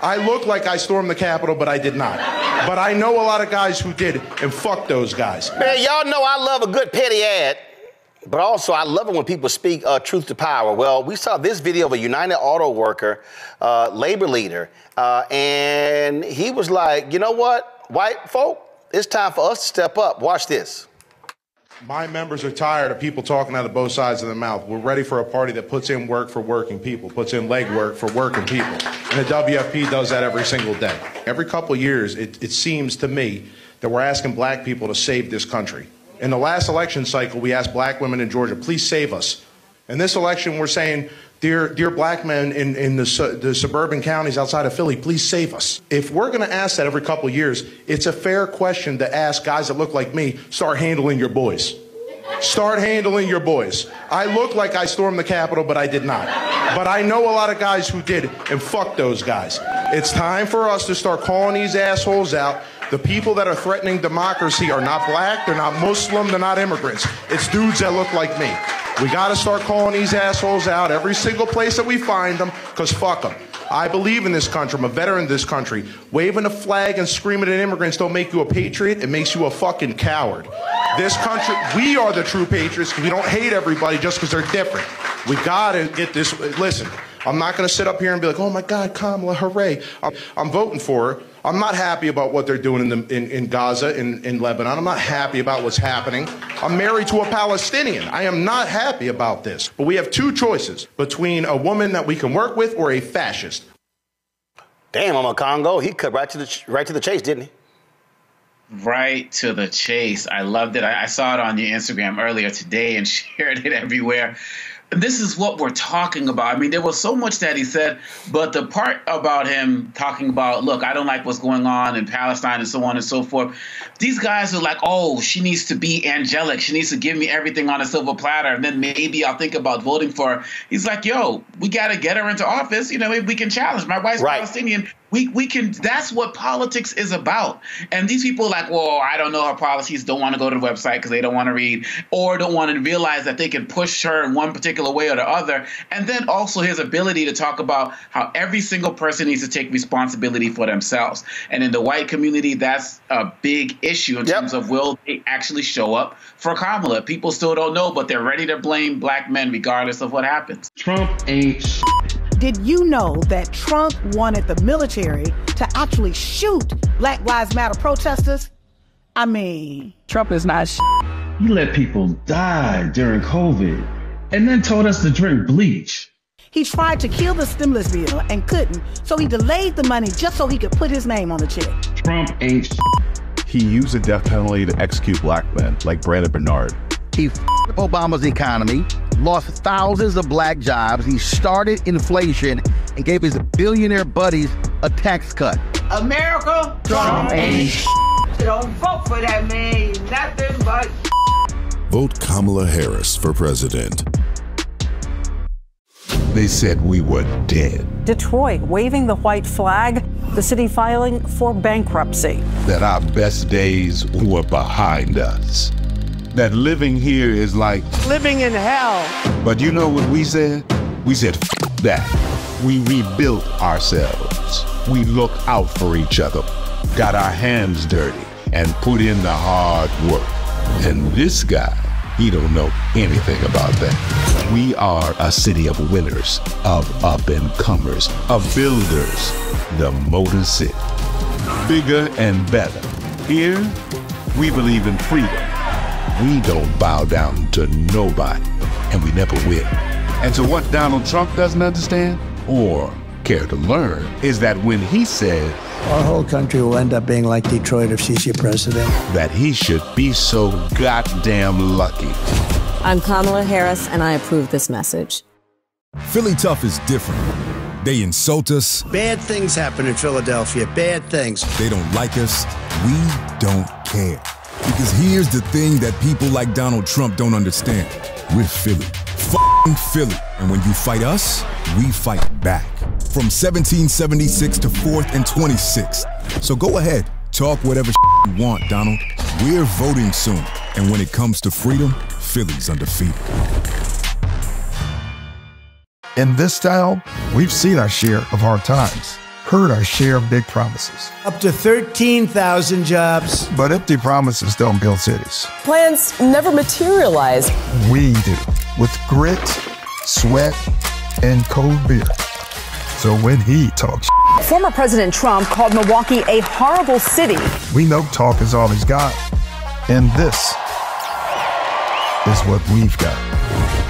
I look like I stormed the Capitol, but I did not. But I know a lot of guys who did, and fuck those guys. Man, y'all know I love a good petty ad, but also I love it when people speak truth to power. Well, we saw this video of a United Auto Worker, labor leader, and he was like, you know what, white folk, it's time for us to step up. Watch this. My members are tired of people talking out of both sides of their mouth. We're ready for a party that puts in work for working people, puts in legwork for working people. And the WFP does that every single day. Every couple of years, it seems to me that we're asking black people to save this country. In the last election cycle, we asked black women in Georgia, please save us. In this election, we're saying, dear black men in the suburban counties outside of Philly, please save us. If we're going to ask that every couple of years, it's a fair question to ask guys that look like me, start handling your boys. Start handling your boys. I look like I stormed the Capitol, but I did not. But I know a lot of guys who did, and fuck those guys. It's time for us to start calling these assholes out. The people that are threatening democracy are not black, they're not Muslim, they're not immigrants. It's dudes that look like me. We gotta start calling these assholes out every single place that we find them, because fuck them. I believe in this country. I'm a veteran of this country. Waving a flag and screaming at immigrants don't make you a patriot. It makes you a fucking coward. This country, we are the true patriots because we don't hate everybody just because they're different. We gotta get this. Listen, I'm not gonna sit up here and be like, oh my God, Kamala, hooray. I'm voting for her. I'm not happy about what they're doing in Gaza, in Lebanon. I'm not happy about what's happening. I'm married to a Palestinian. I am not happy about this. But we have two choices between a woman that we can work with or a fascist. Damn, I'm a Congo. He cut right to the chase, didn't he? Right to the chase. I loved it. I saw it on your Instagram earlier today and shared it everywhere. This is what we're talking about. I mean, there was so much that he said, but the part about him talking about, look, I don't like what's going on in Palestine and so on and so forth. These guys are like, oh, she needs to be angelic. She needs to give me everything on a silver platter. And then maybe I'll think about voting for her. He's like, yo, we got to get her into office. You know, maybe we can challenge. My wife's Palestinian. We can, that's what politics is about. And these people are like, well, I don't know her policies, don't want to go to the website because they don't want to read, or don't want to realize that they can push her in one particular way or the other. And then also his ability to talk about how every single person needs to take responsibility for themselves. And in the white community, that's a big issue in terms of will they actually show up for Kamala. People still don't know, but they're ready to blame black men regardless of what happens. Trump ain't Did you know that Trump wanted the military to actually shoot Black Lives Matter protesters? I mean, Trump is not He let people die during COVID and then told us to drink bleach. He tried to kill the stimulus bill and couldn't, so he delayed the money just so he could put his name on the check. Trump ain't He used the death penalty to execute black men like Brandon Bernard. He f***ed Obama's economy, lost thousands of black jobs. He started inflation and gave his billionaire buddies a tax cut. America, Trump ain't Don't vote for that man. He's nothing but Vote Kamala Harris for president. They said we were dead. Detroit waving the white flag, the city filing for bankruptcy. That our best days were behind us. That living here is like living in hell. But you know what we said? We said, F that. We rebuilt ourselves. We looked out for each other, got our hands dirty, and put in the hard work. And this guy, he don't know anything about that. We are a city of winners, of up-and-comers, of builders, the Motor City. Bigger and better. Here, we believe in freedom. We don't bow down to nobody, and we never will. And so what Donald Trump doesn't understand, or care to learn, is that when he said, our whole country will end up being like Detroit if she's your president, that he should be so goddamn lucky. I'm Kamala Harris, and I approve this message. Philly Tough is different. They insult us. Bad things happen in Philadelphia, bad things. They don't like us. We don't care. Because here's the thing that people like Donald Trump don't understand. We're Philly. F***ing Philly. And when you fight us, we fight back. From 1776 to 4th and 26th. So go ahead, talk whatever you want, Donald. We're voting soon. And when it comes to freedom, Philly's undefeated. In this town, we've seen our share of hard times. heard our share of big promises. Up to 13,000 jobs. But empty promises don't build cities. Plans never materialize. We do, with grit, sweat, and cold beer. So when he talks, Former President Trump called Milwaukee a horrible city. we know talk is all he's got. And this is what we've got.